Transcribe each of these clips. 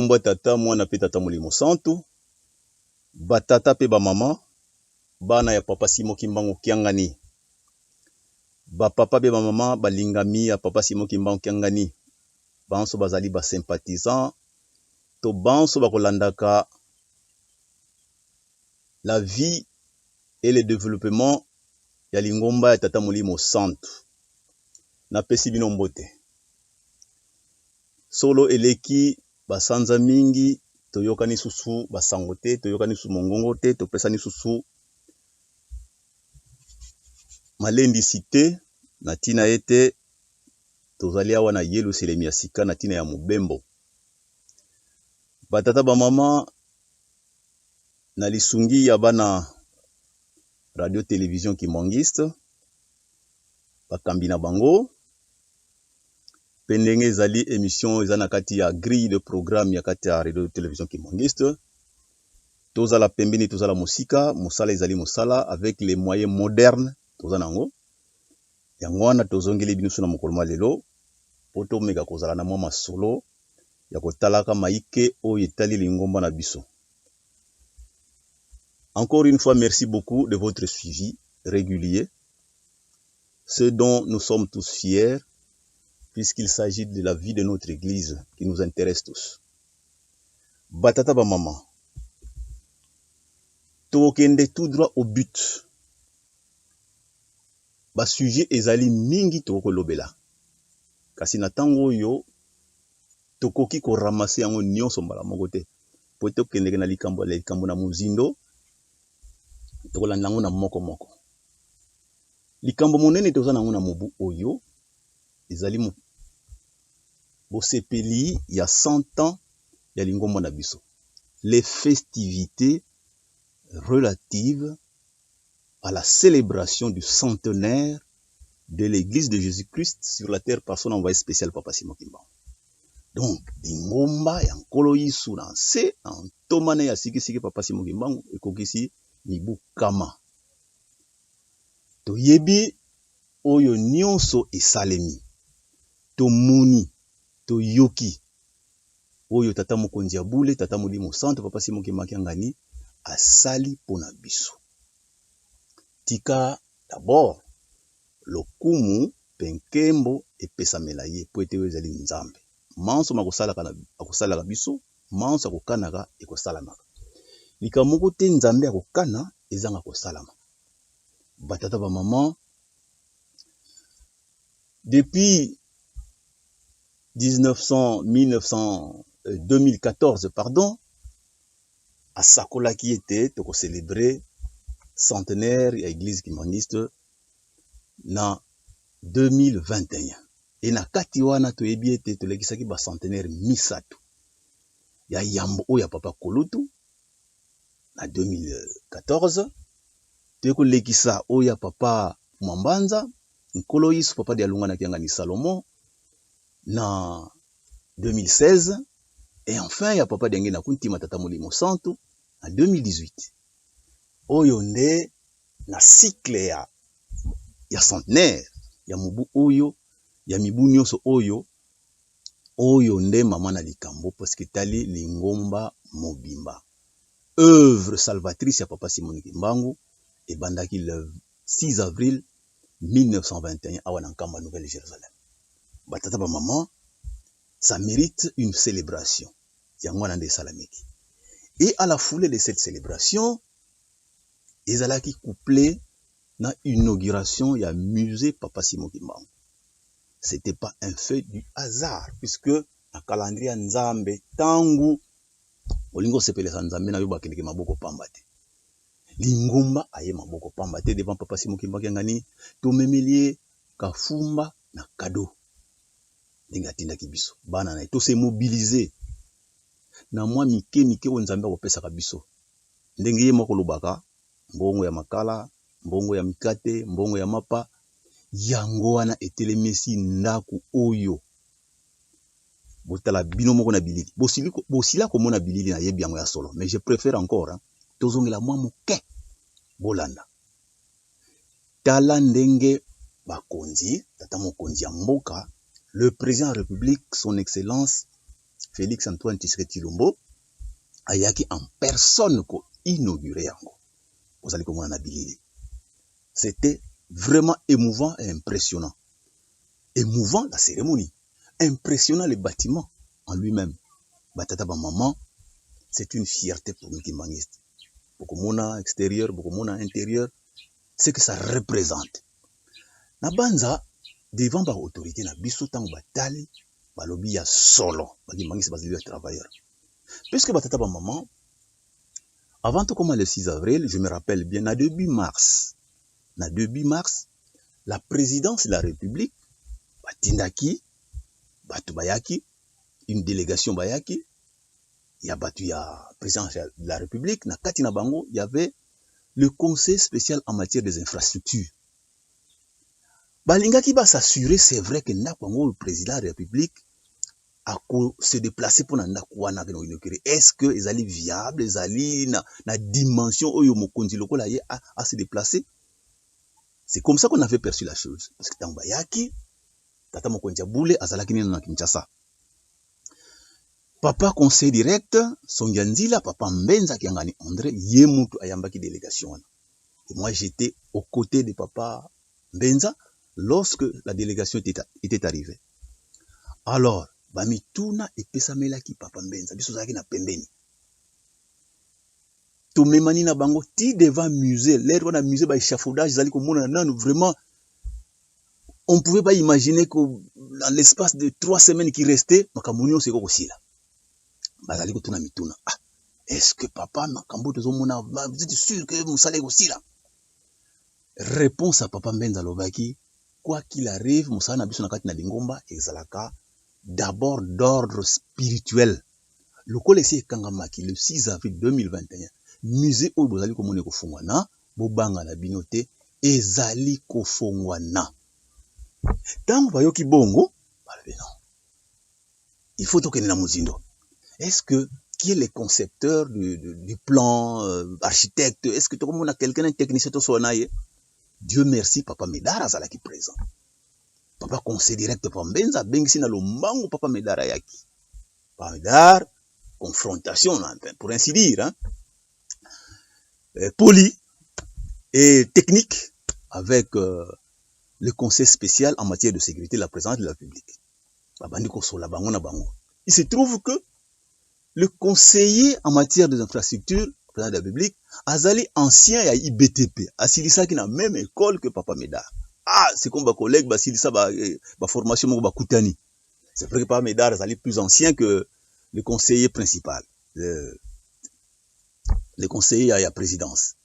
Kombo tata mwana pe tata molimo santu. Batata pe ba mama. Bana ya papa Simo Kimbangu Kiangani. Ba papa pe ba mama balingami ya papa Simo Kimbangu Kiangani. Banso bazali ba sympathisant. To banso bakolandaka la vie et le développement ya lingomba ya tata molimo santu. Na pesi bino mbote. Solo eleki basanza mingi toyokani susu basango te, toyokani susu mongongo te, topesani susu malendisi te, na tina ete tozali awa na yelu selemi ya sika na tina ya mobembo. Batata ba mama na lisungi ya bana radio télévision kimongiste bakambi na bango. Pendenge ezali émission ezana kati ya grille de programme ya kati ya radio télévision kimongiste. Tozala pembeni tozala musika, musala ezali musala avec les moyens modernes tozana ngo. Yango wana tozongeli binusu na mokolo lelo poto meka kozala na mwa masolo ya kotalaka maike oyo etali lingomba na biso. Encore une fois, merci beaucoup de votre suivi régulier, ce dont nous sommes tous fiers, puisqu'il s'agit de la vie de notre Église qui nous intéresse tous. Batata ba mama, tokende tout droit au but. Ba sujet ezali mingi toko lobela. Kasi na tango yo tokoki ko ramasser yango nyonso mbala moko te. Po tokende na likambo na muzindo. Tokolanda yango na moko moko. Likambo monene tozana yango na mobu oyo ezali bosepeli ya 100 ans ya lingomba na biso. Les festivités relatives à la célébration du centenaire de l'église de Jésus-Christ sur la terre par son envoyé spécial Papa Simo Kimbangu. Donc, lingomba ya nkolo yisu na nse na ntomane ya siki Papa Simo Kimbangu ekokisi mibu kama. Toyebi oyo nyonso esalemi. Tomoni, toyoki. Oyo tata mokonzi ya bule, tata molimo santu Papa Simo Kimbangu Kiangani asali pona biso. Tika d'abord lokumu penkembo epesamela ye po ete ezali nzambe. Manso akosalaka biso, manso akokanaka ekosalamaka. Likamoko te nzambe akokana ezanga kosalama. Batata ba maman, depuis 2014 pardon, asakolaki ete toko célébrer centenaire ya église kimangiste na 2021. Et na kati wana toyebi ete tolekisaki ba centenaire misato ya yambo oya papa Kolutu na 2014. Teko lekisa oya papa Mwambanza nkolo yisu papa de alunga na Kiangani Salomo na 2016. Et enfin ya papa de ngena kuntima tata molimo santu na 2018. Oyo nde na cycle ya centenaire ya mubu oyo ya mibu nyonso oyo nde mama na likambo parce que tali lingomba mobimba. Œuvre salvatrice ya Papa Simo Kimbangu ebandaki le 6 avril 1921 à Wanankamba, Nouvelle-Jérusalem. Batata ba maman, ça mérite une célébration. Yangwana nde salameki. Et à la foulée de cette célébration, ezalaki couplé na inauguration ya musée Papa Simo Kimbangu. C'était pas un fait du hasard, puisque na calendrier nzambe tangu olingo sepelesa nzambe na yo bakendeke maboko pamba te. Lingomba aye maboko pamba te devant Papa Simo Kimbangu Kiangani to memelie kafumba na cadeau. Ndinga tindaki biso bana na to se mobiliser na mwa mike o nzambe akopesa biso. Ndenge ye moko lobaka mbongo ya makala, mbongo ya mikate, mbongo ya mapa, yango wana etelemesi ndaku oyo. Botala bino moko na bilili. Bosila komona bilili na yebi yango ya solo. Mais je préfère encore tozongela mwa moke bolanda. Tala ndenge bakonzi, tata mokonzi ya mboka, le président de la République, son excellence Félix Antoine Tshisekedi Tshilombo ayaki en personne ko inauguré yango. Vous allez comment on a bilé. C'était vraiment émouvant et impressionnant. Émouvant la cérémonie, impressionnant le bâtiment en lui-même. Batata ba maman, c'est une fierté pour nous kimbangistes. Beaucoup mona extérieur, beaucoup mona intérieur, c'est que ça représente. Na banza devant ba autorité na biso tango batali balobi ya solo, ba kimbangistes bazali ya travailleurs. Puisque batata ba maman, avant tout comme le 6 avril, je me rappelle bien, na début mars, la présidence de la République, batindaki, batu bayaki, une délégation bayaki, il y a battu ya présidence de la République, na kati na bango, il y avait le conseil spécial en matière des infrastructures. Balingaki ba s'assurer, c'est vrai que na bango, le président de la République, a se déplacer pour na wana ke no inaugurer. Est-ce que ils allaient viable, ils allaient na dimension oyo mokonzi lokola ye a se déplacer? C'est comme ça qu'on avait perçu la chose. Parce que tango bayaki, tata mokonzi boule azalaki nina na Kinshasa. Papa conseil direct, Songanzila, papa Mbenza Kiangani André, Yemutu Ayambaki délégation. Et moi j'étais aux côtés de papa Mbenza lorsque la délégation était arrivée. Alors, Bamituna et Pesamelaki papa Mbenza, bisozaki na pembeni. Tomemani na bango ti devant musée, l'air on a musée ba échafaudage, zali ko mona nan vraiment on pouvait pas imaginer que dans l'espace de 3 semaines qui restaient, makamunyo seko kosila. Bazali kotuna mituna. Ah, est-ce que papa makambo tozomona, vous êtes sûr que musale kosila? Réponse à papa Mbenza lobaki, quoi qu'il arrive, musala na biso na kati na lingomba ezalaka d'abord d'ordre spirituel. Le kolesi kangamaki le 6 avril 2021, musée oyo bozali komona kofungwana, bobanga na binote ezali kofungwana. Tango bayoki bongo, non. Il faut tokende na muzindo. Est-ce que qui est le concepteur du plan, architecte? Est-ce que tout le monde a quelqu'un, un technicien tout son aïe? Dieu merci, papa Medara azalaki présent. Papa conseil direct papa Mbenza bengisi na lombango papa Medara yaki. Papa Medara, confrontation pour ainsi dire, hein, poli et technique avec le conseil spécial en matière de sécurité, la présidence de la République. Il se trouve que le conseiller en matière des infrastructures, président de la République, azali ancien à IBTP, asilisa qui na même école que papa Medar. Ah, c'est comme ma collègue, basilisa ba formation mo ba kutani. C'est vrai que papa Medar azali plus ancien que le conseiller principal, le conseiller à la présidence.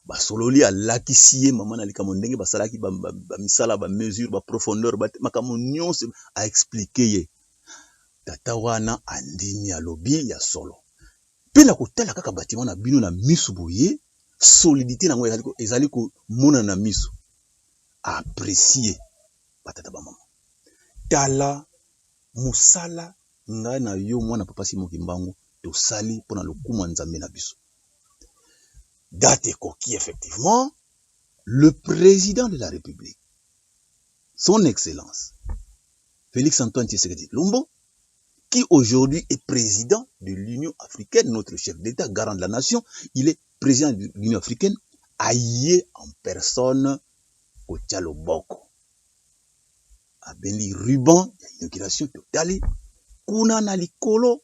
Ba sololi a lakisie maman na likamondenge ba salaki ba misala ba mesure ba profondeur ba makamonyon a expliquer. Tata wana andimi ya lobi ya solo. Pe na kotala kaka bâtiment na bino na misu boye, solidité na ngo ezali ko mona na misu. Apprécier batata ba maman. Tala musala nga na yo mwana papa Simon Kimbangu to sali pona lokuma nzambe na biso. Date Koki, effectivement, le président de la République, son Excellence, Félix Antoine Tshisekedi Tshilombo, qui aujourd'hui est président de l'Union africaine, notre chef d'État, garant de la nation, il est président de l'Union africaine, aïe en personne au Tchaloboko. A Beni Ruban, il y a une inauguration totale, Kuna Nalikolo,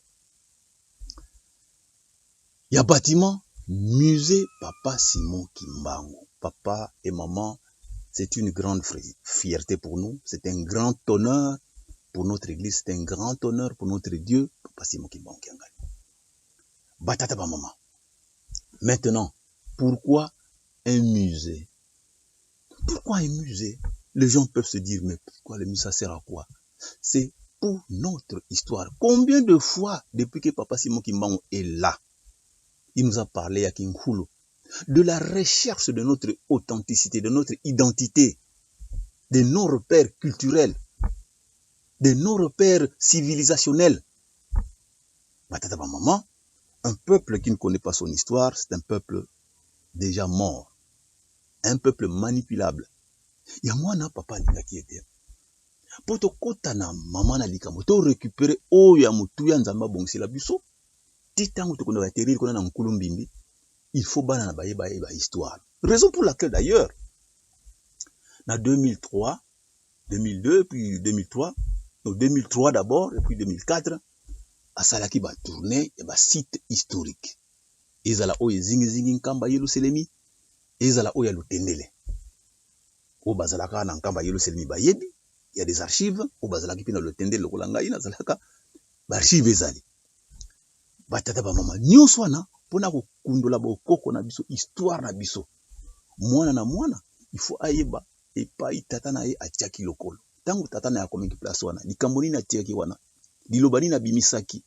il y a bâtiment, musée Papa Simon Kimbangu. Papa et maman, c'est une grande fierté pour nous, c'est un grand honneur pour notre église, c'est un grand honneur pour notre Dieu, Papa Simon Kimbangu. Batata ba maman. Maintenant, pourquoi un musée? Pourquoi un musée? Les gens peuvent se dire, mais pourquoi le musée, ça sert à quoi? C'est pour notre histoire. Combien de fois, depuis que Papa Simon Kimbangu est là, il nous a parlé à Kinghulu, de la recherche de notre authenticité, de notre identité, de nos repères culturels, de nos repères civilisationnels. Batata ba maman, un peuple qui ne connaît pas son histoire, c'est un peuple déjà mort, un peuple manipulable. Il y a moi, papa, qui était. poto kota na mama na likambo to récupérer oyo ya mutuya nzamba bongisi la biso titango to kona baterir kona na nkulu mbimbi il faut bana na baye ba histoire raison pour laquelle d'ailleurs na 2003 2002 puis 2003 donc 2003 d'abord et puis 2004 asalaki ba tourner et ba site historique ezala oyo zingi nkamba yelu selemi ezala oyo ya lutendele o bazalaka na nkamba yelu selemi bayebi il y a des archives au bazalaki pina lutendele lokola ngai na zalaka ba archive ezali batata ba mama nyonso wana pona ko kundola ba koko na biso histoire na biso mwana na mwana il faut ayeba epai tata na ye atiaki lokolo tango tata na ya komeki place wana likambo nini atiaki wana liloba nini abimisaki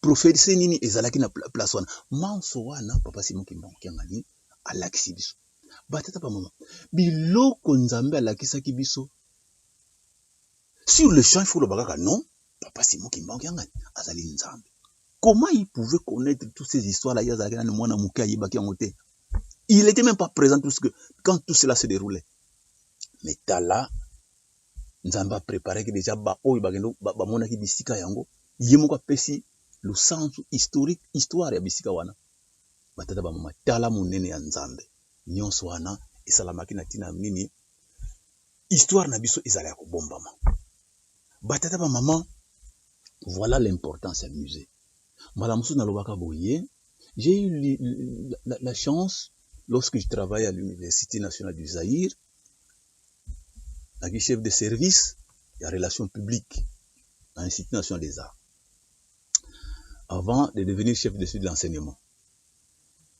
profesi nini ezalaki na place wana manso wana papa Simon Kimbangu ngani alakisi biso batata ba mama biloko nzambe alakisaki biso sur le champ il faut le bagaka non papa Simon Kimbangu ngani azali nzambe. Comment il pouvait connaître toutes ces histoires là yazalaki na mwana muke ayebaki yango te? Il était même pas présent quand tout cela se déroulait. Mais tala nzamba préparé que déjà ba oyo bagendo ba mona ki bisika yango yemoko pesi le sens historique histoire ya bisika wana batata ba mama tala monene ya nzambe nyonso wana esalamaki na tina nini histoire na biso ezala ya kobombama batata ba mama voilà l'importance ya musée malamusu na lobaka boye j'ai eu la chance lorsque je travaillais à l'université nationale du Zaïre qui chef de service et relations publiques à l'Institut national des arts avant de devenir chef de suite de l'enseignement.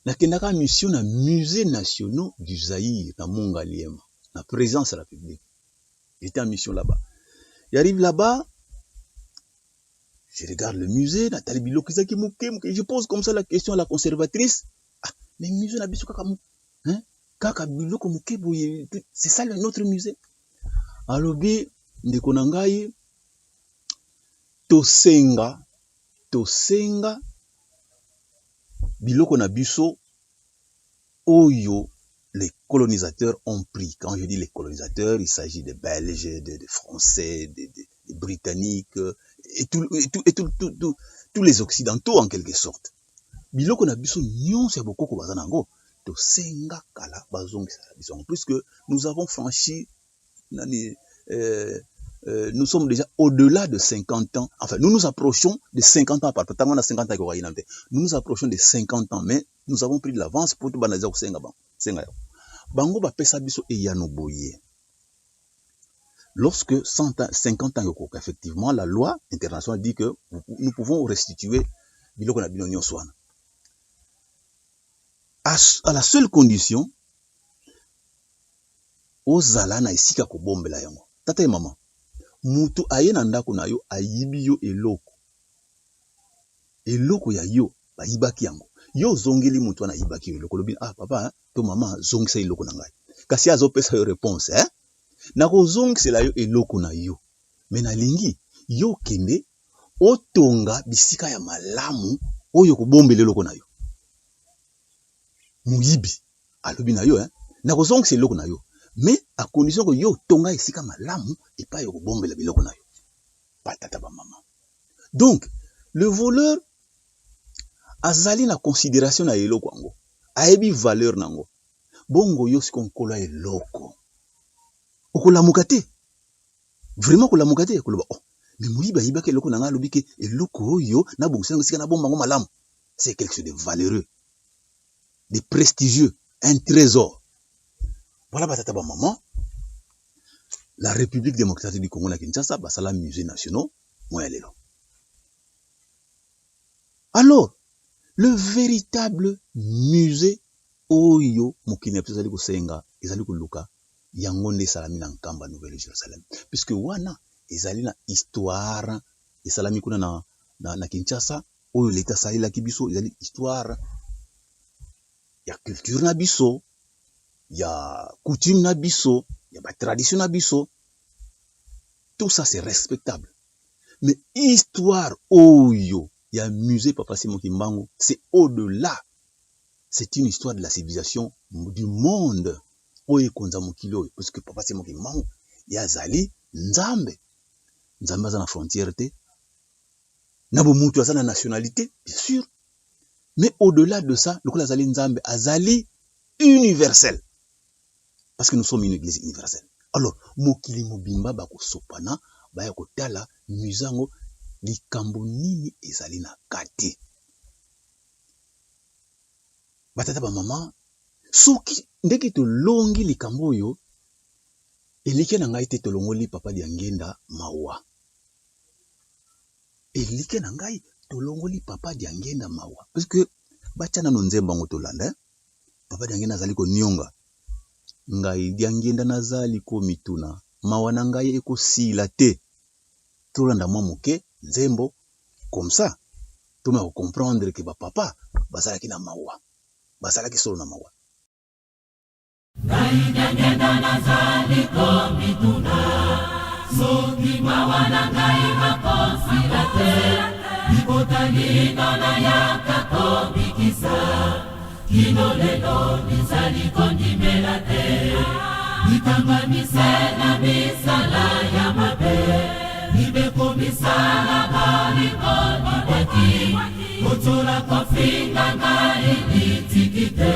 Nakendaka mission na musée national du Zaïre na Mongaliema na présidence de la République. J'étais en mission là-bas. J'arrive là-bas, je regarde le musée, Nathalie Bilokizaki Mouké, je pose comme ça la question à la conservatrice. Ah, mais le musée na biso kaka hein? Kaka Biloko Mouké, c'est ça notre musée. Alobi ndeko na ngai tosenga biloko na biso oyo les colonisateurs ont pris. Quand je dis les colonisateurs, il s'agit des Belges, des Français, des Britanniques et tous les Occidentaux en quelque sorte. Biloko na biso nyonso ya bokoko bazanango tosenga kala bazongisa biso puisque nous avons franchi nous sommes déjà au-delà de 50 ans. Enfin, nous nous approchons de 50 ans. Nous nous approchons de 50 ans, mais nous avons pris de l'avance pour tout banaza au Senga. Bango ba pesa biso e yano boye. Lorsque 50 ans effectivement, la loi internationale dit que nous pouvons restituer biloko na bino nyonso wana. À la seule condition ozala na esika ko bombela yango. Tata et maman. Mutu aye na ndako na yo ayibi yo eloko ya yo bayibaki yango yo zongeli mutu na yibaki yo eloko lobi ah papa to mama zongisa eloko na ngai kasi azopesa yo réponse na ko zongisela yo eloko na yo mena lingi yo kende otonga bisika ya malamu oyo ko bombela eloko na yo muyibi alobi na yo na ko zongisa eloko na yo mais à condition que yo tonga esika malamu et pas yo bombela biloko na yo patata ba mama. Donc le voleur azali na considération na eloko ango ayebi valeur nango bongo yo siko nkola eloko okolamuka te vraiment okolamuka te koloba oh mais muyiba yibaka eloko nanga lobi ke eloko oyo na bongisa esika na bomba ngo malamu c'est quelque chose de valeureux de prestigieux un trésor. Voilà batata ba maman. La République démocratique du Congo na Kinshasa basala musée national moya lelo. Alors, le véritable musée oyo mokini ezali ko senga ezali ko luka yango nde salami na nkamba Nouvelle Jérusalem puisque wana ezali na histoire esalami kuna na Kinshasa oyo leta salila kibiso ezali histoire ya culture na biso ya coutume na biso, ya ba tradition na biso. Tout ça c'est respectable. Mais histoire oyo ya musée Papa Simon Kimbangu, c'est au-delà. C'est une histoire de la civilisation du monde. Oyo konza mokili oyo parce que Papa Simon Kimbangu yazali nzambe. nzambe aza na frontière te na bomutu aza na nationalité bien sûr, mais au-delà de ça lokola azali nzambe azali universel parce que nous sommes une église universelle. Alors mokili mobimba bakosopana baya kotala muzango likambo nini ezali na kati. Batata ba mama soki ndenge tolongi likambo oyo elike na ngai te tolongoli papa Diangenda mawa. Elike na ngai tolongoli papa Diangenda mawa parce que bachana no nzemba ngo tolanda papa Diangenda azali ko nionga ngai Diangenda nazali ko mituna mawa na ngai ekosila te tolanda mwa moke nzembo comme ça toma ko comprendre que ba papa bazalaki na mawa bazalaki solo na mawa. Ngai Diangenda nazali ko mituna soki mawa na ngai makosila te libotani na yaka komikisa kino lelo nizali kondimela te nikamba misena misala ya mabe nibeko misala baliko nibeki kotola kofinga ngai nitikite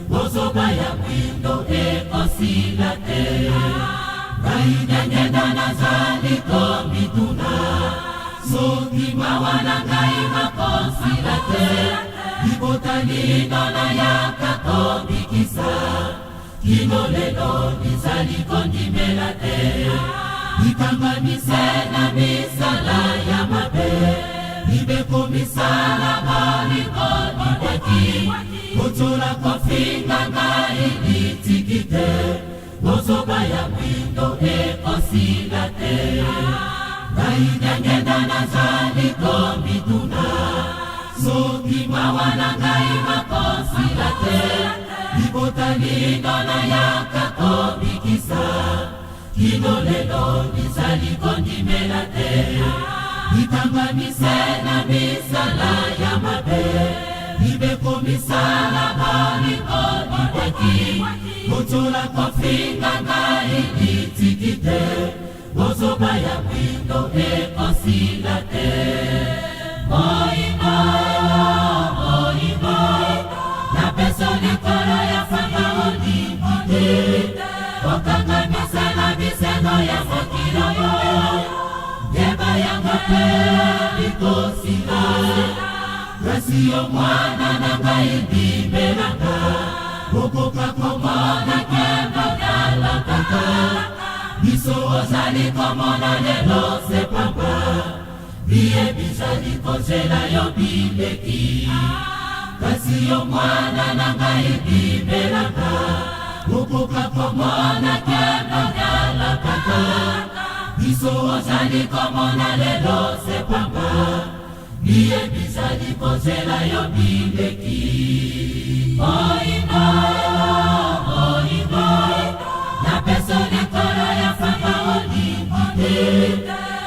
bozoba ya mwindo ekosila te. Ngai Diangenda nazali ko mituna soki mawa na ngai makosila te libotani na yaka komikisa kino lelo nizali kondimela te nikamba misena misala ya mabe nibeko misala baliko nibeki kotola kofinga ngai nitikite bozoba ya mwindo ekosila te. Ngai Diangenda nazali ko mituna soki mawa na ngai makosila te libotani na yaka komikisa kino lelo nizali kondimela te nikamba misena misala ya mabe nibeko misala baliko nibeki kotola kofinga ngai nitikite bozoba ya mwindo ekosila te. Moimba moimba na peso likolo ya fanga olimpide okanga misala bisengo ya mokilo yo yeba yango pe likosila kasi yo mwana na ngai ndibelanga okoka komona kemba galakaka biso ozali komona lelo sepamba biye bizali kozela yo bileki kasi yo mwana na ngai ndibelanga okoka komona kemba galakaka biso ozali komona lelo sepamba biye bizali kozela yo bileki. Moimba moimba na peso likolo ya fanga olimpide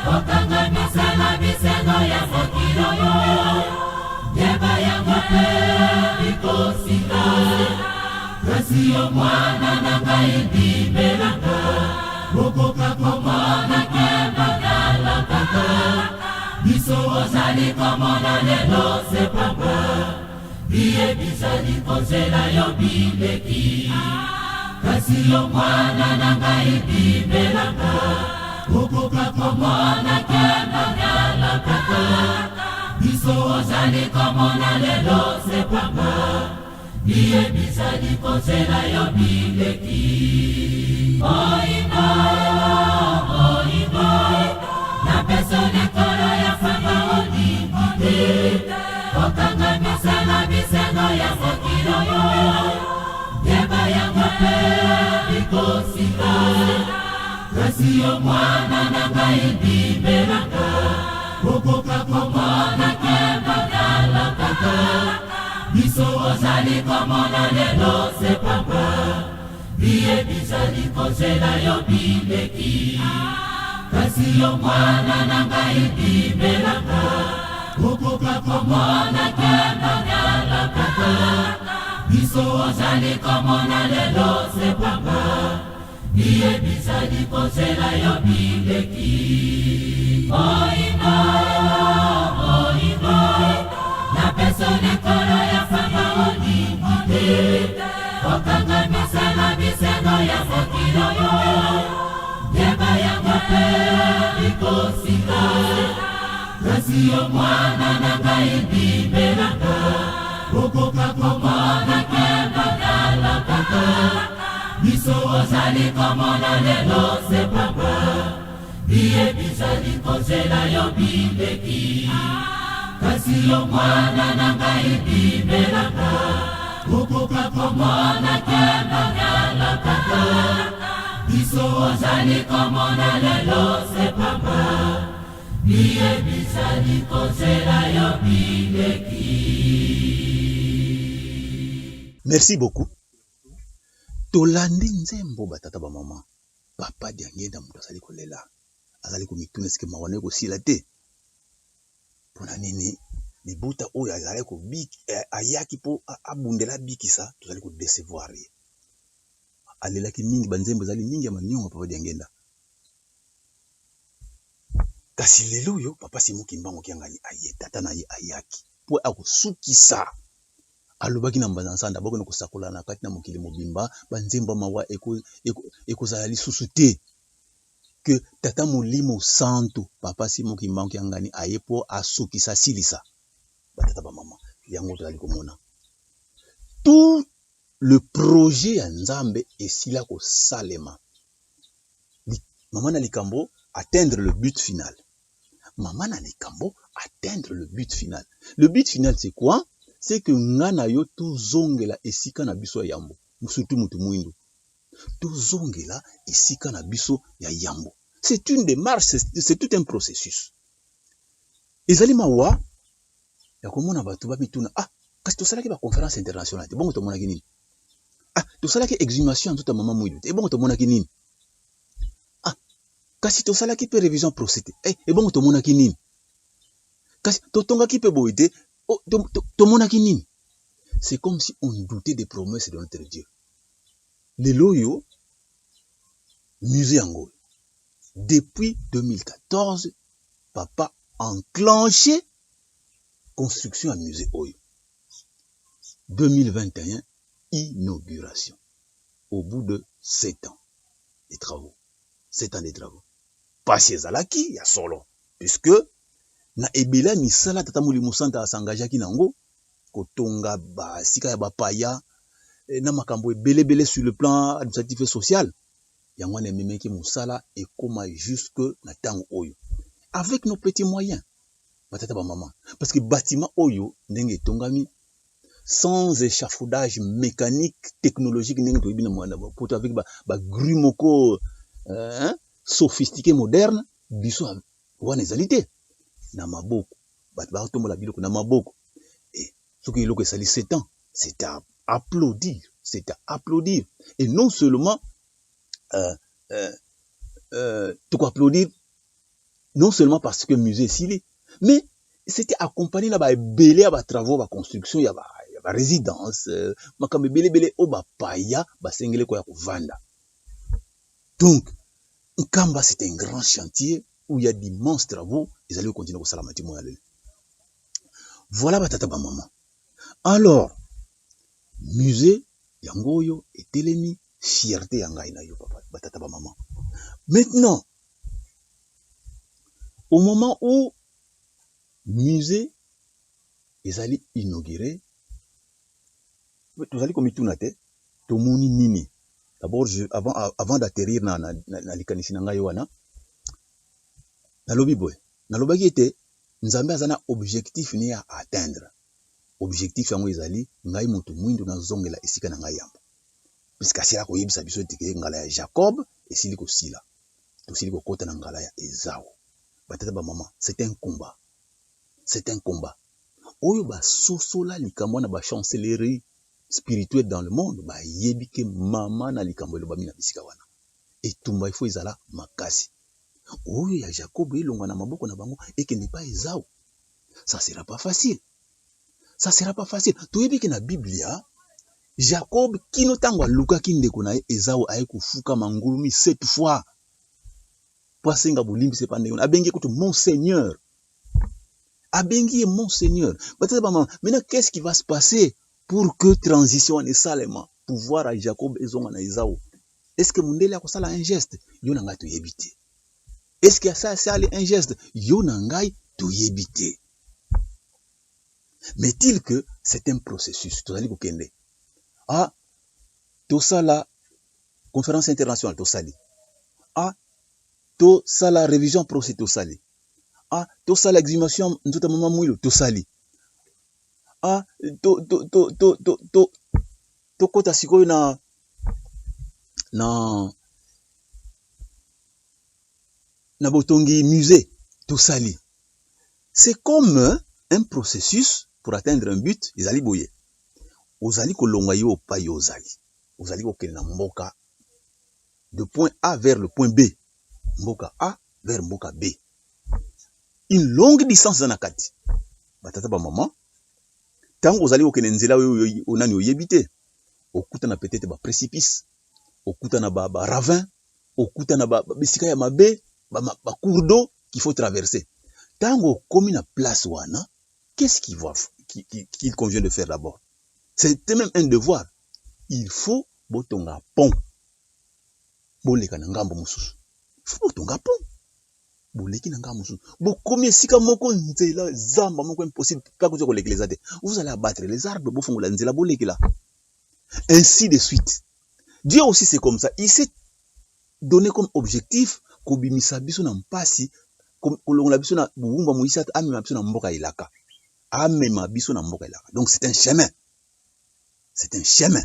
okanga misala bisengo ya mokilo yo yeba yango pe likosila kasi yo mwana na ngai ndibelanga okoka komona kemba galakaka biso ozali komona lelo sepamba biye bizali kozela yo bileki kasi yo mwana na ngai ndibelanga okoka komona kemba galakaka biso ozali komona lelo sepamba biye bizali kozela yo bileki. Moimba moimba na peso likolo ya fanga olimpide okanga misala bisengo ya mokilo yo yeba yango pe likosila kasi yo mwana na ngai ndibelanga okoka komona kemba galakaka biso ozali komona lelo sepamba biye bizali kozela yo bileki kasi yo mwana na ngai ndibelanga okoka komona kemba galakaka biso ozali komona lelo sepamba biye bizali kozela yo bileki. Moïno, na peso likolo ya Faraoni, okangamisa na bisengo ya mokili oyo, yeba yango mpe likosika. Kasi yo mwana na ngai bibelanga, okoka komona kemba galakaka. Biso ozali komona lelo sepamba, biye bizali kozela yo bileki. Kasi yo mwana na ngai bibelanga, okoka komona kemba galakaka. Biso ozali komona lelo sepamba, biye bizali kozela yo bileki. Merci beaucoup. Tolandi nzembo batata ba mama. Papa Diangenda mutu azali kolela. Azali komituna sike mawane ko sila te. Pona nini libuta oyo azali ko biki ayaki po abundela bikisa tozali ko décevoir. Alelaki mingi banzembo azali mingi ya manyonga Papa Diangenda. Kasi lelo yo papa Simon Kimbangu kiangani aye tata na ye ayaki po akosukisa. Alobaki na mbanzanda boko no kosakola na kati na mokili mobimba banzemba mawa ekozala lisusu te que tata molimo santo papa Simon Kimbangu kiangani aye po asukisa silisa batata ba mama yango tozali komona tout le projet ya Nzambe esila ko salema maman na likambo atteindre le but final. Maman na likambo atteindre le but final. Le but final c'est quoi? C'est que ngana yo tozongela esika na biso ya yambo. Surtout mutu mwindu. Tozongela esika na biso ya yambo. C'est une démarche, c'est tout un processus. Ezali mawa ya komona batu babituna kasi tosalaki ba conférence internationale. Bongo tomona kinini? Tosalaki exhumation nzuta mama mwindu. Bongo tomona kinini? Kasi tosalaki pe révision procédé. Bongo tomona kinini? Kasi totongaki pe boite. C'est comme si on doutait des promesses de notre Dieu. Le loyo, musée Angola. Depuis 2014, papa enclenché construction à musée Oyo. 2021, inauguration. Au bout de 7 ans de travaux. 7 ans de travaux. Pas chez Zalaki, il y a solo. Puisque na ebela misala tata molimo santa asangajaki nango kotonga ba sika ya bapaya na makambo ebele sur le plan administratif et social yango na memeki musala ekoma jusque na tango oyo avec nos petits moyens batata ba mama parce que bâtiment oyo ndenge tongami sans échafaudage mécanique technologique ndenge to bina mwana poto avec ba grue moko sophistiqué moderne biso wana ezalité na maboko bat ba tombola biloko na maboko et ce que iloko sali 7 ans c'est à applaudir et non seulement tout applaudir non seulement parce que musée s'il mais c'était accompagné na ba belé à ba travaux ba construction ya ba résidence makambe belé o ba paya ba sengele ko ya kovanda donc Nkamba c'est un grand chantier où il y a d'immenses travaux, ils allaient continuer au salamati moyalé. Voilà batata ba maman. Alors, musée yangoyo et telemi fierté yangai na yo papa batata ba maman. Maintenant, au moment où musée ils allaient inaugurer, tous allez comme tunate, to moni nini. D'abord avant d'atterrir na likanisi na ngai wana nalobi boy nalobaki ete Nzambe azana objectif ni à atteindre objectif yango ezali ngai moto mwindu na zongela esika na ngai yambo puisque asila ko yebisa biso tike ngala ya Jacob esili ko sila to sili ko kota na ngala ya Esau batata ba mama c'est un combat oyo ba sosola likambo na ba chancellerie spirituelle dans le monde ba yebike mama na likambo lo ba mina bisika wana etumba ifo izala makasi oyo ya Jacob elongwa na maboko na bango ekende pa Esau ça sera pas facile toyebike na Biblia Jacob kino tango aluka kindeko na Esau aye kufuka mangulumi 7 fois Kwasenga Boulimbi, c'est pas néon. Abengi écoute, Monseigneur. Abengi est Monseigneur. Maintenant, qu'est-ce qui va se passer pour que transition ne salema pouvoir à Jacob et Zonga Isao? Est-ce que Mundele a ça un geste? Yonanga to yebite. Est-ce que ça c'est un geste? Yonangai to yebite. Mais il que c'est un processus. Tu as dit Bukende. Ah, tout ça là, conférence internationale, tout ça. Ah, tout ça la révision procès, tout ça. Ah, tout ça l'exhumation, notamment Mouilo, tout ça. Ah, to kota sikoyo na botongi musée, tout ça. C'est comme un processus pour atteindre un but, ils allaient boyer. Ozali kolonga yo pa yo ozali. Ozali kokena mboka de point A vers le point B. Mboka A vers mboka B. Une longue distance dans la kati. Batata ba maman. Tango ozali kokena nzela yo onani oyebite. Okuta na peut-être ba précipice. Okuta na ba ravin. Okuta na ba bisika ya mabe, ba cours d'eau qu'il faut traverser. Tango komi na place wana, qu'est-ce qu'il convient de faire d'abord? C'est même un devoir. Il faut botonga pont. Boleka na ngambo mususu. Il faut botonga pont. Boleki na ngambo mususu. Bokomi sika moko nzela zamba moko impossible ka kuzo kolekela zate. Vous allez abattre les arbres bofongola nzela bolekela. Ainsi de suite. Dieu aussi c'est comme ça. Il s'est donné comme objectif kobimisa biso na mpasi kolongola biso na bumba moisata amema biso na mboka ilaka. Amema biso na mboka ilaka. Donc c'est un chemin. C'est un chemin.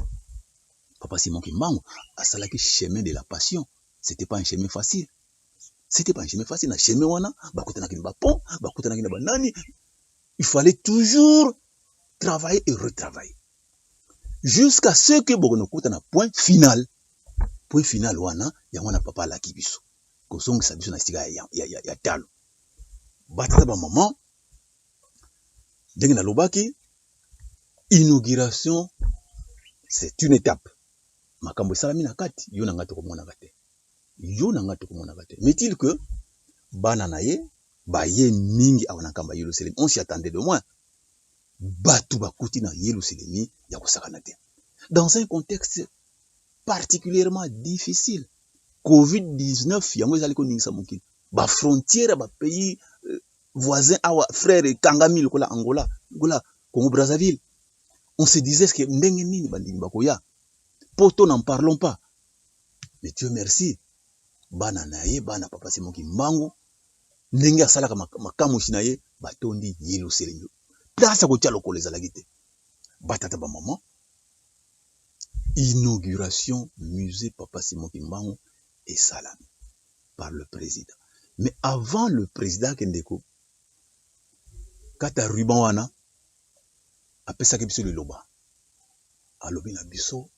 Papa Simon Kimbangu a salaki chemin de la passion. C'était pas un chemin facile. C'était pas un chemin facile. Na chemin wana, bakutana kinba pont, bakutana kinba nani. Il fallait toujours travailler et retravailler. Jusqu'à ce que bokono kutana point final. Point final wana, ya wana papa la kibiso. Kosongi sabiso na stiga ya talo. Batata ba maman. Dengi na lobaki. Inauguration. C'est une étape. Makambo salami na kati, yo nanga to komona kate. Yo nanga to komona kate. Mais-il que bana na ye, ba ye mingi awana kamba Yerusalem. On s'y attendait de moins. Batu bakuti na Yerusalem ya kosakana te. Dans un contexte particulièrement difficile. COVID-19 yango ezali ko ningisa mokili. Ba frontière ba pays voisins awa frère Kangami lokola Angola, Congo Brazzaville. On se disait que ndenge nini bandini bakoya. Poto n'en parlons pas. Mais Dieu merci. Bana naye, bana papa Simon Kimbangu. Ndenge asalaka makamu shinaye, batondi Yerusalem. Place ko tia lokolo ezalaki te. Batata ba maman. Inauguration musée papa Simon Kimbangu et Salam par le président. Mais avant le président Kendeko, kata ruban wana apesaki biso liloba. Alobi na biso.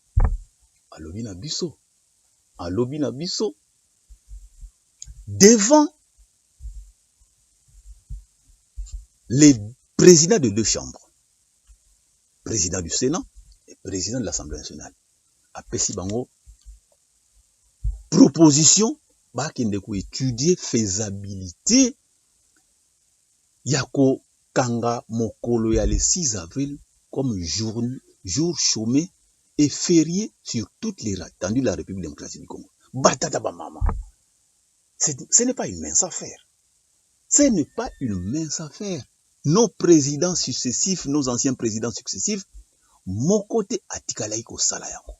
Devant les présidents de deux chambres, président du Sénat et président de l'Assemblée nationale, apesi bango proposition bakende ko étudier faisabilité yako kanga mokolo ya le 6 avril comme jour chômé et férié sur toutes les étendues de la République démocratique du Congo. Batata ba mama. Ce n'est pas une mince affaire. Ce n'est pas une mince affaire. Nos présidents successifs, nos anciens présidents successifs, mon côté atikala iko sala yango.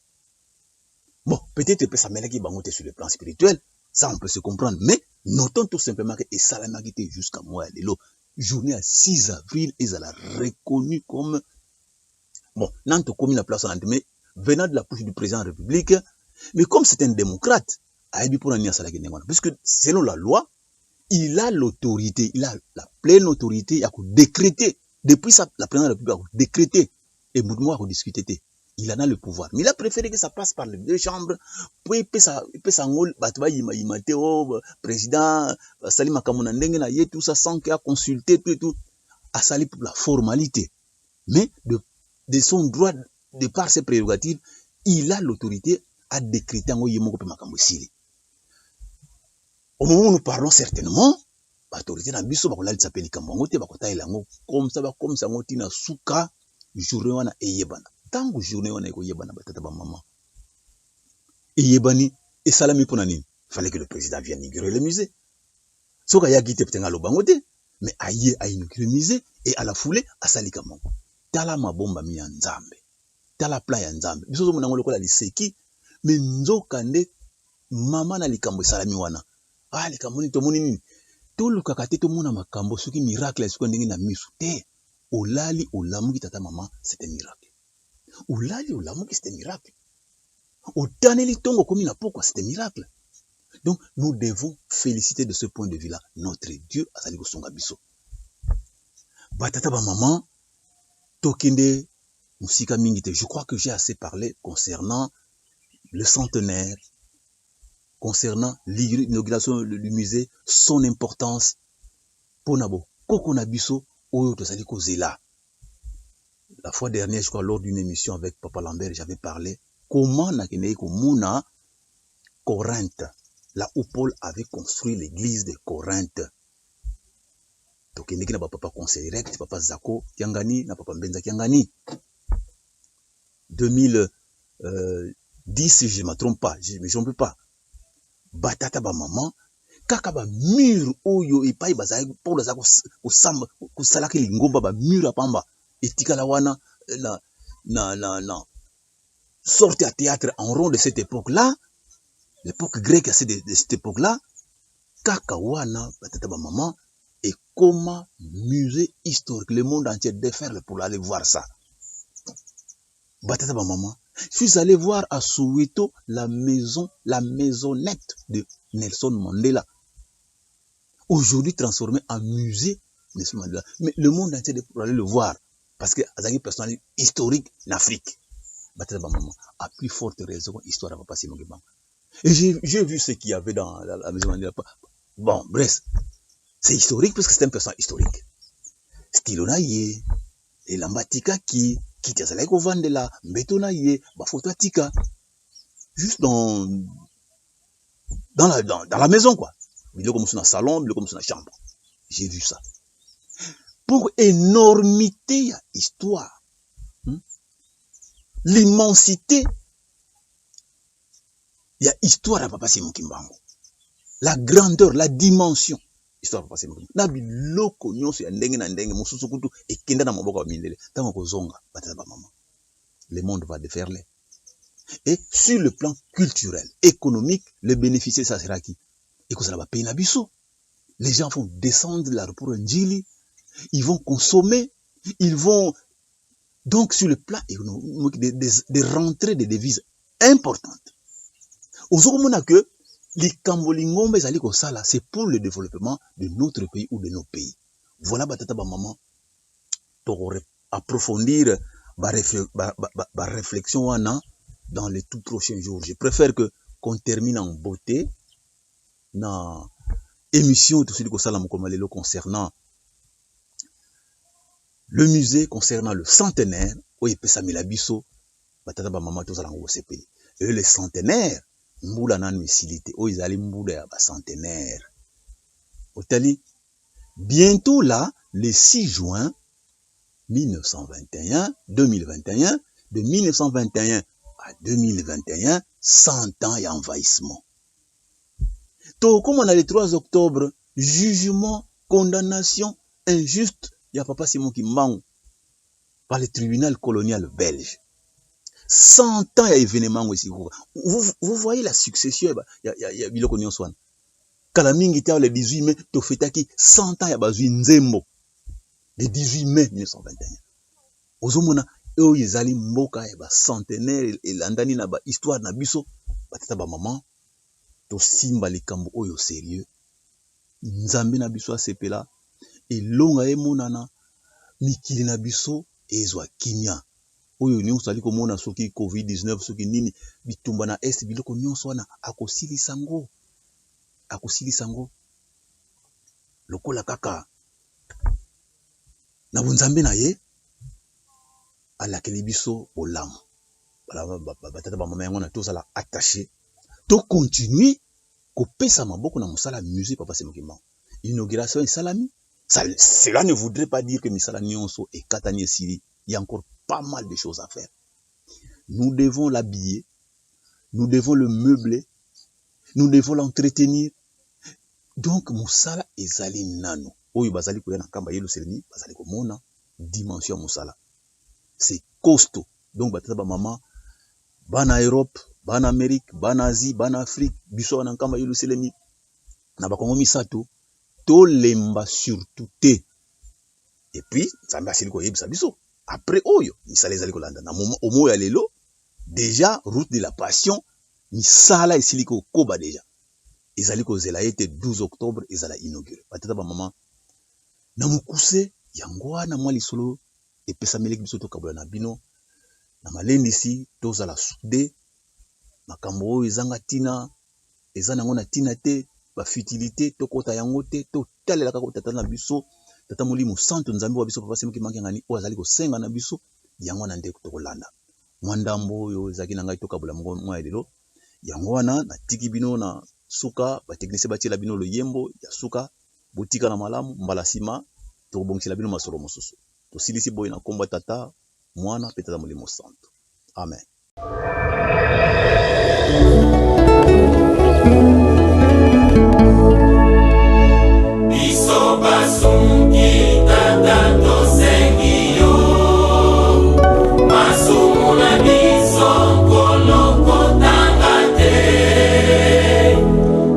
Bon, peut-être que ça mène qui bangote sur le plan spirituel, ça on peut se comprendre, mais notons tout simplement que Salama qui était jusqu'à moi, journée à 6 avril, ils ont reconnu comme bon, Nanto commune la place en mais venant de la bouche du président de la République, mais comme c'est un démocrate, puisque selon la loi, il a l'autorité, il a la pleine autorité à décréter, depuis ça, la présidente de la République a décrété, et Moudmoua a discuté, il en a le pouvoir. Mais il a préféré que ça passe par les deux chambres, puis il peut s'enrôler, président, Salim Akamonandengena, tout ça, sans qu'il a consulté, tout, à salir pour la formalité. Mais de son droit, de par ses prérogatives, il a l'autorité à décréter en Yemoko Makambo Sili. au moment où nous parlons certainement, l'autorité na biso ba kolali tsapeli kambango te ba kotaela ngo comme ça ngo tina suka journée wana eyebana. Tango journée wana ekoyebana batata ba maman. Eyebani esalami pona nini? Fallait que le président vienne inaugurer le musée. Soka ya gite ptenga lo bango te, mais aye a inauguré le musée et à la foulée asali kambango. Tala mabomba mi ya nzambe. Tala plan ya nzambe. Biso zo mona ngo lokola liseki, mais nzoka nde mama na likambo esalami wana. Ah likambo ni to moni nini? To lukaka te to mona makambo soki miracle soki ndenge na misu te. Olali olamuki tata mama, c'était miracle. Olali olamuki c'était miracle. Otaneli tongo komi na pokwa, c'était miracle. Donc nous devons féliciter de ce point de vue-là notre Dieu azali kosonga biso. Batata ba maman tokende musika mingi te. Je crois que j'ai assez parlé concernant le centenaire, concernant l'inauguration du musée, son importance pour nabo koko na biso oyo tozali kozela. La fois dernière, je crois, lors d'une émission avec Papa Lambert, j'avais parlé comment nakende komona Corinthe, là où Paul avait construit l'église de Corinthe. Donc il n'y a pas papa conseil direct, papa Zako Kiangani, na papa Mbenza Kiangani. 2010, si je ne me trompe pas, je ne me trompe pas. Batata ba maman, kaka ba mur oyo epai bazali Paul Zako osamba kosalaki lingomba ba mur apamba etika la wana na sorte à théâtre en rond de cette époque-là. L'époque grecque, c'est de cette époque-là, kaka wana batata ba maman et comment musée historique le monde entier déferle pour aller voir ça. Batata ba maman, je suis allé voir à Soweto la maisonnette de Nelson Mandela. Aujourd'hui transformée en musée Nelson Mandela. Mais le monde entier pour aller le voir parce que azaki personnalité historique en Afrique. Batata ba maman, à plus forte raison histoire va passer mon banc. Et j'ai vu ce qu'il y avait dans la maison Mandela. Bon, bref, c'est historique parce que c'est un personnage historique. Stilona yé, et l'ambatika qui t'azalai ko vandela, mbetona yé, ba photo tika. Juste dans la maison, quoi. Il est comme ça dans le salon, il est comme ça dans la chambre. J'ai vu ça. Pour énormité, histoire. L'immensité, il y a histoire à Papa Simon Kimbango. La grandeur, la dimension. Histoire à Papa Simon Kimbango. Na biloko nyonso ya ndenge na ndenge mosusu kutu ekenda na maboko ya mindele. Tango kozonga batata ba maman. Le monde va déferler. Et sur le plan culturel, économique, le bénéficiaire ça sera qui? Et que ça va payer na biso. Les gens vont descendre de l'aéroport Njili, ils vont consommer, ils vont donc sur le plan économique des rentrées de devises importantes. Aujourd'hui, que les Cambolingombe zali ko sala, c'est pour le développement de notre pays ou de nos pays. Voilà batata ba maman. Pour approfondir ba réflexion wana dans les tout prochains jours. Je préfère que qu'on termine en beauté na émission tout celui ko sala mokomalelo concernant le musée, concernant le centenaire, oye pesa milabiso batata ba maman to zala ngo sepeli. Et le centenaire Mboula nan misilité, oh ils allaient mboula ya ba centenaire. Otali, bientôt là, le 6 juin 1921, de 1921 à 2021, 100 ans et envahissement. Donc, comme on a le 3 octobre, jugement, condamnation injuste, il y a Papa Simon Kimbango par le tribunal colonial belge. 100 ans à événement ici. Vous voyez la succession, il y a Biloko Nyonswan. Kalamingi était le 18 mai, Tofetaki, 100 ans à Bazui Nzembo. Le 18 mai 1921. Ozomona, eux, ils allaient mboka, centenaire, et l'andani na ba histoire na biso, batata ba maman, to simba likambo oyo sérieux. Nzambe na biso asepela, et longa emonana, mikili na biso, ezwa kimia. Oyo nyonso ali komona soki COVID-19 soki nini bitumba na est biloko nyonso wana akosili sango lokola kaka na bunzambe na ye alakeli biso olamu batata ba mama yango na tosala attaché to continuer kopesa maboko na musala musée papa Semokimbangu. Inauguration et salami. Cela ne voudrait pas dire que misala nyonso et katani et siri. Il y a encore pas mal de choses à faire. Nous devons l'habiller, nous devons le meubler, nous devons l'entretenir. Donc musala ezali nano. Oyo bazali koya na kamba yelo selemi, bazali komona dimension musala. C'est costaud. Donc batata ba maman bana Europe, bana Amérique, bana Asie, bana Afrique, biso na kamba yelo selemi. Na ba kongo misato to lemba surtout te. Et puis nzambe asili ko yebisa biso. Après oyo misala ezali kolanda na moment omo ya lelo déjà route de la passion misala esili ko koba déjà. Ezali ko zela ete 12 octobre ezala inauguré. Batata ba maman na mukuse yango na mwa lisolo epesa meleki biso to kabola na bino na malende si tozala soudé makambo oyo ezanga tina eza nango na tina te ba futilité to kota yango te to talela kako tata na biso tata molimo santo nzambe wa biso papa Semokimbangu ngani o azali ko senga na biso yango na ndeko to kolanda mwandambo oyo ezaki na ngai to kabola mwa elelo yango wana na tiki bino na suka ba technicien batiela bino lo yembo ya suka botika na malamu mbala sima to bongisela bino masolo mosusu to silisi boy na komba tata mwana pe tata molimo santo amen. Biso basungi tata tosengi yo masumu na biso koloko tanga te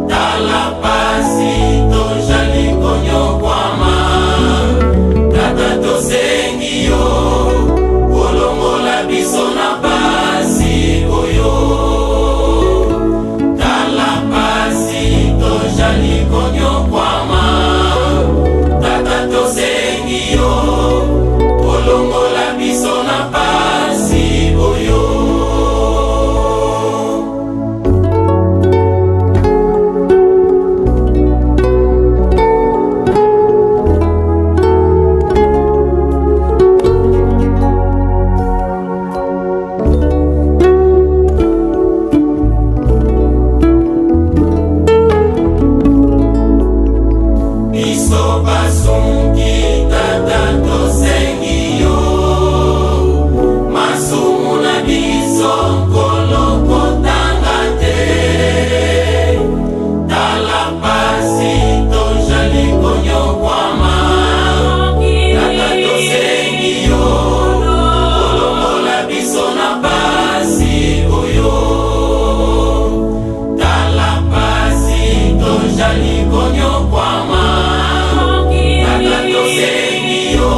tala pasi tojali konyokwama tata tosengi yo kolongola biso na pasi oyo tala pasi tojali konyokwama tata tosengi yo kolongola biso na pasi oyo. Biso basungi tata tosengi yo masumu na biso koloko tanga te tala pasi tojali konyokwama tata tosengi yo kolongola biso na pasi oyo tala pasi tojali konyokwama tata tosengi yo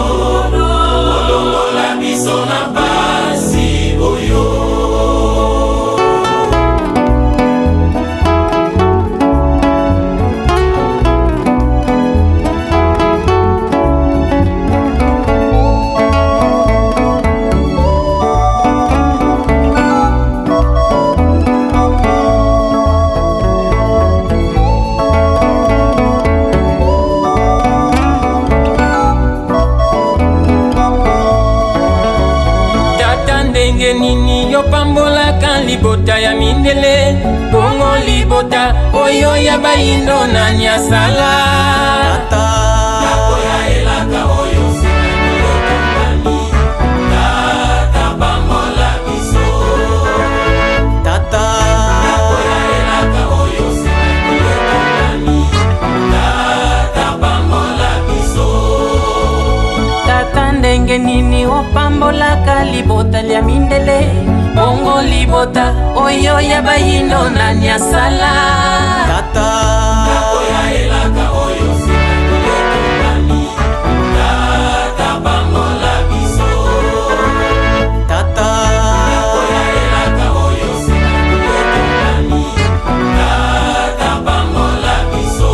kolongola biso na pasi oyo. Nini yo pambolaka libota ya mindele bongo libota oyo ya bayindo na nyasala takoya elaka oyo senani yo kongani tata pambola biso takoya elaka oyo senani yo kongani tata pambola biso tata ndenge nini opambolaka libota lya mindele bongo libota oyo ya bayindo na nyasala takoya elaka oyo senani yo kongani tata pambola biso takoya elaka oyo senani yo kongani tata pambola biso.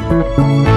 Thank you.